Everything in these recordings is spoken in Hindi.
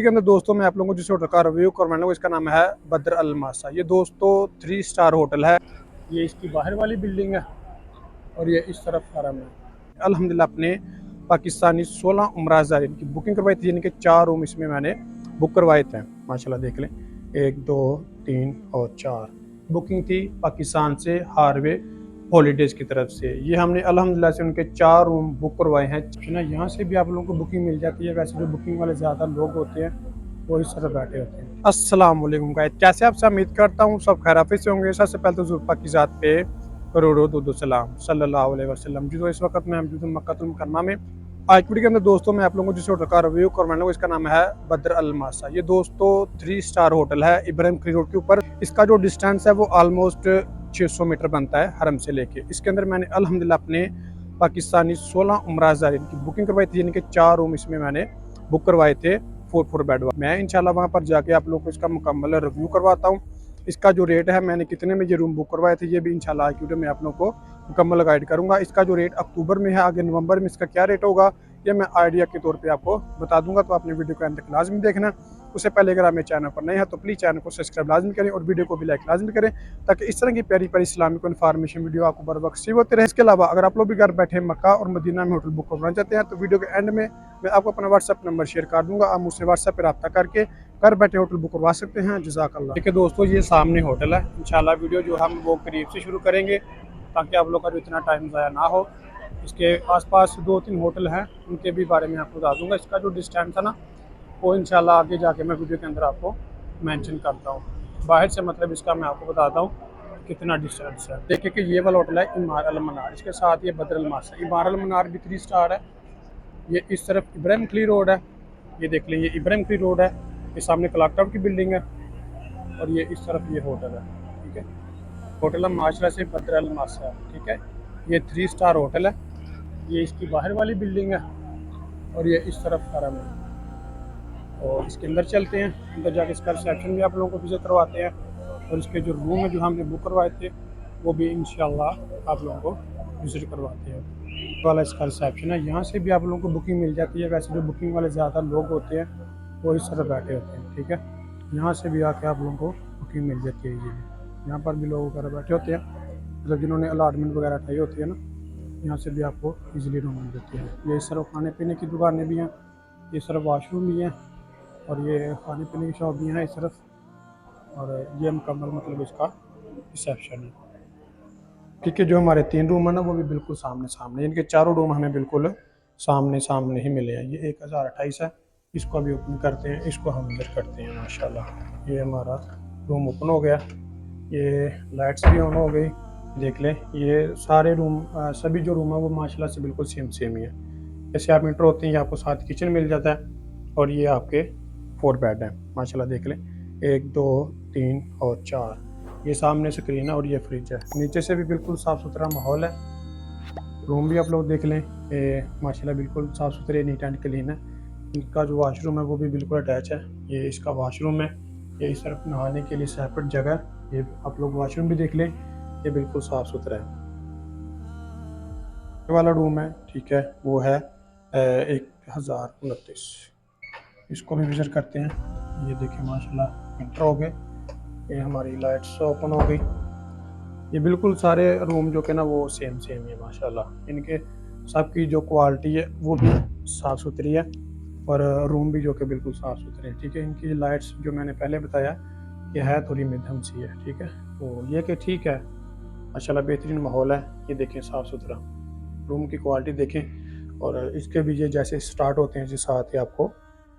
के अंदर दोस्तों मैं आप लोगों को जिस होटल का रिव्यू करवाने को, इसका नाम है बद्र अल मासा। ये दोस्तों 3 स्टार होटल है। ये इसकी बाहर वाली बिल्डिंग है और ये इस तरफ हरम है। अल्हम्दुलिल्लाह अपने पाकिस्तानी 16 उम्रा ज़ायरीन की बुकिंग करवाई थी, यानी कि 4 रूम इसमें मैंने बुक करवाए थे। माशाल्लाह देख लें, 1 2 3 और 4 बुकिंग थी पाकिस्तान से हारवे हॉलीडेज़ की तरफ से। ये हमने अल्हम्दुलिल्लाह से उनके 4 रूम बुक करवाए हैं ना। यहाँ से भी आप लोगों को बुकिंग मिल जाती है। वैसे जो बुकिंग वाले ज़्यादा लोग होते हैं वो इस तरह बैठे होते हैं। अस्सलाम वालेकुम गाइस, कैसे आपसे उम्मीद करता हूँ सब खैरियत से होंगे। सबसे पहले तो ज़रूर पाक की ज़ात पे करोड़ों दुरूद सलाम सल्लल्लाहु अलैहि वसल्लम। जी तो इस वक्त मैं मौजूद हूं मक्का मुकर्रमा में। आज वीडियो के अंदर दोस्तों मैं आप लोगों को जिस होटल का रिव्यू करवाने को, इसका नाम है बद्र अल मासा। ये दोस्तों 3 स्टार होटल है इब्राहिम खलील रोड के ऊपर। इसका जो डिस्टेंस है वो ऑलमोस्ट 600 मीटर बनता है हरम से लेके। इसके अंदर मैंने अल्हम्दुलिल्लाह अपने पाकिस्तानी 16 उम्रा ज़ायरीन की बुकिंग करवाई थी, यानी कि 4 रूम इसमें मैंने बुक करवाए थे 4 बेड। मैं इंशाल्लाह वहाँ पर जाके आप लोगों को इसका मुकम्मल रिव्यू करवाता हूँ। इसका जो रेट है, मैंने कितने में ये रूम बुक करवाए थे, ये भी इंशाल्लाह आज की वीडियो में आप लोगों को मुकम्मल गाइड करूंगा। इसका जो रेट अक्टूबर में है, आगे नवंबर में इसका क्या रेट होगा ये मैं आइडिया के तौर पे आपको बता दूंगा। तो आपने वीडियो को अंत तक लाजमी देखना। उससे पहले अगर आप मेरे चैनल पर नए हैं तो प्लीज़ चैनल को सब्सक्राइब लाजमी करें और वीडियो को भी लाइक लाजमी करें, ताकि इस तरह की प्यारी प्यारी इस्लामिक इन्फॉर्मेशन वीडियो आपको बर वक्त रिसीव होते रहे। इसके अलावा अगर आप लोग भी घर बैठे मक्का और मदीना में होटल बुक करवाना चाहते हैं तो वीडियो के एंड में मैं आपको अपना व्हाट्सअप नंबर शेयर कर दूंगा। आप मुझसे व्हाट्सअप पर रब्ता करके घर बैठे होटल बुक करवा सकते हैं। जज़ाकल्लाह। ठीक है दोस्तों, ये सामने होटल है। इंशाल्लाह वीडियो जो हम वो करीब से शुरू करेंगे ताकि आप लोग का जो इतना टाइम ज़ाया ना हो। इसके आसपास 2-3 होटल हैं, उनके भी बारे में आपको बता दूंगा। इसका जो डिस्टेंस है ना वो इंशाल्लाह आगे जाके मैं वीडियो के अंदर आपको मेंशन करता हूँ। बाहर से मतलब इसका मैं आपको बताता हूँ कितना डिस्टेंस है। देखिए कि ये वाला होटल है इमार अल मनार, इसके साथ ये बद्र अल मासा। इमार अल मनार भी 3 स्टार है। ये इस तरफ इब्राहिम खलील रोड है, ये देख लें, ये इब्राहिम खलील रोड है। ये सामने क्लॉक टावर की बिल्डिंग है और ये इस तरफ ये होटल है। ठीक है, होटल माशरा से बद्र अल मासा है। ठीक है, ये 3 स्टार होटल है। ये इसकी बाहर वाली बिल्डिंग है और ये इस तरफ हरम है। और इसके अंदर चलते हैं, अंदर जाके इसका रिसेप्शन भी आप लोगों को विजिट करवाते हैं। और इसके जो रूम है जो हमने बुक करवाए थे वो भी इंशाल्लाह आप लोगों को विजिट करवाते हैं। वाला इसका रिसेप्शन है, यहाँ से भी आप लोगों को बुकिंग मिल जाती है। वैसे जो बुकिंग वाले ज़्यादा लोग होते हैं वो इस तरह बैठे होते हैं। ठीक है, यहाँ से भी आके आप लोगों को बुकिंग मिल जाती है। ये यहाँ पर भी लोग वगैरह बैठे होते हैं, मतलब जिन्होंने अलाटमेंट वगैरह उठाई होती है ना, यहाँ से भी आपको इजीली रूम मिल जाती है। ये इस तरफ खाने पीने की दुकानें भी हैं, इस तरफ वॉशरूम भी हैं और ये खाने पीने की शॉप भी है इस तरफ। और ये मुकम्मल मतलब इसका रिसेप्शन है। ठीक है, जो हमारे 3 रूम है ना वो भी बिल्कुल सामने सामने, इनके चारों रूम हमें बिल्कुल सामने सामने ही मिले हैं। ये 1028 है। इसको अभी ओपन करते हैं, इसको हम अंदर करते हैं। माशाल्लाह ये हमारा रूम ओपन हो गया। ये लाइट्स भी ऑन हो गई। देख लें, ये सारे रूम सभी जो रूम है वो माशाल्लाह से बिल्कुल सेम सेम ही है। जैसे आप इंटर होते हैं, ये आपको साथ किचन मिल जाता है और ये आपके 4 बेड हैं। माशाल्लाह देख लें, 1 2 3 और 4। ये सामने स्क्रीन है और ये फ्रिज है। नीचे से भी बिल्कुल साफ़ सुथरा माहौल है। रूम भी आप लोग देख लें, माशाल्लाह बिल्कुल साफ़ सुथरे नीट एंड क्लीन है। इनका जो वाशरूम है वो भी बिल्कुल अटैच है। ये इसका वाशरूम है। ये इस तरफ नहाने के लिए सेपरेट जगह है। ये आप लोग वाशरूम भी देख लें, ये बिल्कुल साफ़ सुथरा है। ये वाला रूम है, ठीक है, वो है 1029। इसको भी विजिट करते हैं। ये देखिए माशाल्लाह इंटर हो गए। ये हमारी लाइट्स ओपन हो गई। ये बिल्कुल सारे रूम जो के ना वो सेम सेम है माशाल्लाह। इनके सबकी जो क्वालिटी है वो भी साफ़ सुथरी है और रूम भी जो कि बिल्कुल साफ़ सुथरे हैं। ठीक है, इनकी लाइट्स जो मैंने पहले बताया ये है थोड़ी मध्यम सी है। ठीक है, तो ये कि ठीक है माशाल्लाह बेहतरीन माहौल है। ये देखें साफ़ सुथरा रूम की क्वालिटी देखें। और इसके भी ये जैसे स्टार्ट होते हैं जिस साथ ही आपको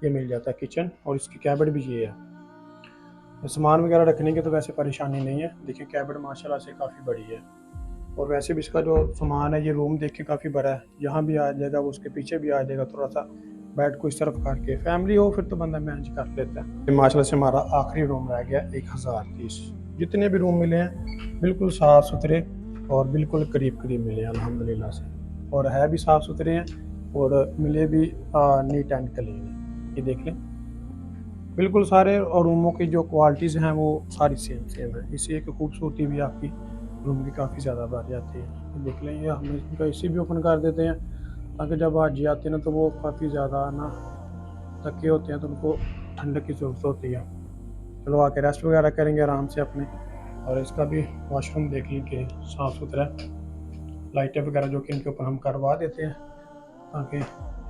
ये मिल जाता है किचन, और इसकी कैबिनेट भी ये है। सामान वगैरह रखने की तो वैसे परेशानी नहीं है। देखिए कैबिनेट माशाल्लाह से काफ़ी बड़ी है। और वैसे भी इसका जो सामान है, ये रूम देखिए काफ़ी बड़ा है। यहाँ भी आ जाएगा, उसके पीछे भी आ जाएगा। थोड़ा सा बेड को इस तरफ करके फैमिली हो फिर तो बंदा मैनेज कर लेता है। माशाल्लाह से हमारा आखिरी रूम रह गया 1030। जितने भी रूम मिले हैं बिल्कुल साफ़ सुथरे और बिल्कुल करीब करीब मिले हैं अल्हम्दुलिल्लाह से। और है भी साफ़ सुथरे हैं और मिले भी नीट एंड क्लीन है। ये देख लें, बिल्कुल सारे और रूमों की जो क्वालिटीज़ हैं वो सारी सेम सेम है। इसी एक खूबसूरती भी आपकी रूम की काफ़ी ज़्यादा बढ़ जाती है। ये देख लें, ये हम इनका एसी भी ओपन कर देते हैं ताकि जब हाजी आते हैं ना तो वो काफ़ी ज़्यादा ना थके होते हैं तो उनको ठंडक की ज़रूरत होती है। चलो आके रेस्ट वगैरह करेंगे आराम से अपने। और इसका भी वॉशरूम देख लें कि साफ़ सुथरा है, लाइटें वगैरह जो कि इनके ऊपर हम करवा देते हैं ताकि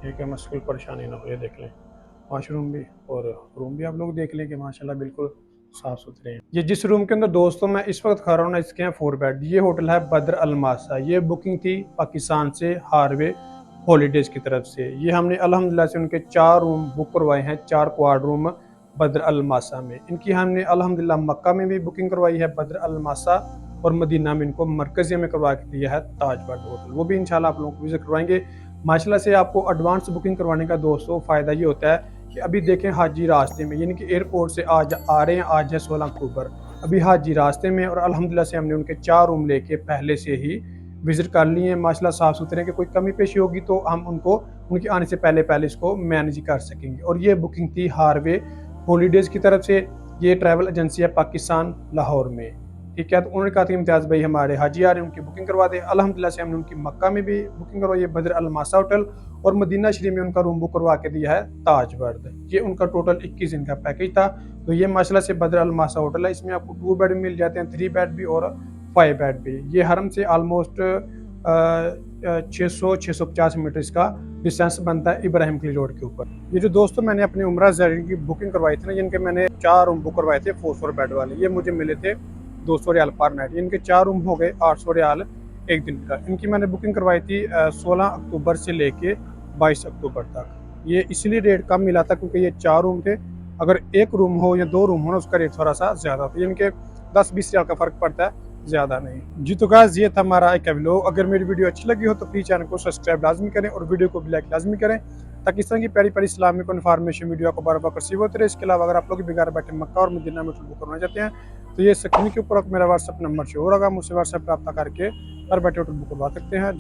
एक मुश्किल परेशानी ना हो। ये देख लें वॉशरूम भी, और रूम भी आप लोग देख लें कि माशाल्लाह बिल्कुल साफ़ सुथरे हैं। ये जिस रूम के अंदर दोस्तों मैं इस वक्त खा रहा हूँ ना, इसके हैं 4 बेड। ये होटल है बद्र अल मासा। ये बुकिंग थी पाकिस्तान से हारवे हॉलीडेज़ की तरफ से। ये हमने अल्हम्दुलिल्लाह से उनके 4 रूम बुक करवाए हैं, 4 क्वाड रूम बद्र अल मासा में। इनकी हमने अल्हम्दुलिल्लाह मक्का में भी बुकिंग करवाई है बद्र अल मासा, और मदीना में इनको मरकज़िया में करवा के दिया है ताज वर्ड होटल। वो भी इंशाल्लाह आप लोगों को विजिट करवाएंगे। माशाल्लाह से आपको एडवांस बुकिंग करवाने का दोस्तों फ़ायदा ये होता है कि अभी देखें हाजी रास्ते में, यानी कि एयरपोर्ट से आज आ रहे हैं, आज है 16 अक्टूबर, अभी हाजी रास्ते में, और अल्हम्दुलिल्लाह से हमने उनके 4 रूम लेके पहले से ही विज़िट कर लिए हैं। माशाल्लाह साफ़ सुथरे कि कोई कमी पेशी होगी तो हम उनको उनके आने से पहले इसको मैनेज कर सकेंगे। और ये बुकिंग थी हारवे हॉलीडेज़ की तरफ से। ये ट्रैवल एजेंसी है पाकिस्तान लाहौर में, ठीक है। तो उन्होंने कहा था इम्तियाज़ भाई हमारे हाजी आ रहे हैं, उनकी बुकिंग करवा दें। अल्हम्दुलिल्लाह से हमने उनकी मक्का में भी बुकिंग करवाई है बद्र अल मासा होटल, और मदीना शरीफ में उनका रूम बुक करवा के दिया है ताज वर्द। ये उनका टोटल 21 दिन का पैकेज था। तो ये माशाल्लाह से बद्र अल मासा होटल है। इसमें आपको 2 बेड मिल जाते हैं, 3 बेड भी और 5 बेड भी। ये हरम से आलमोस्ट 600-650 मीटर इसका डिस्टेंस बनता है इब्राहिम खलील रोड के ऊपर। ये जो दोस्तों मैंने अपनी उम्रा ज़ायरीन की बुकिंग करवाई थी ना, जिनके मैंने 4 रूम बुक करवाए थे 400 बेड वाले, ये मुझे मिले थे 200 रियाल पर नाइट। इनके 4 रूम हो गए 800 रियाल एक दिन का। इनकी मैंने बुकिंग करवाई थी 16 अक्टूबर से लेके 22 अक्टूबर तक। ये इसलिए रेट कम मिला था क्योंकि ये 4 रूम थे। अगर एक रूम हो या 2 रूम हो ना, उसका रेट थोड़ा सा ज़्यादा होता है, इनके 10-20 रियाल का फ़र्क पड़ता है, ज़्यादा नहीं। जी तो गाइस ये था हमारा एक व्लॉग। अगर मेरी वीडियो अच्छी लगी हो तो प्लीज़ चैनल को सब्सक्राइब लाजमी करें और वीडियो को भी लाइक लाजमी करें, ताकि इस तरह की प्यारी प्यारी इस्लामिक इन्फॉर्मेशन वीडियो को बार बार रिसीव होते रहे। इसके अलावा अगर आप लोग भी घर बैठे मक्का और मदीना में बुक करना चाहते हैं तो ये स्क्रीन के ऊपर मेरा व्हाट्सअप नंबर शो होगा, मुझसे व्हाट्सएप रब्ता करके घर बैठे होटल बुक करवा सकते हैं।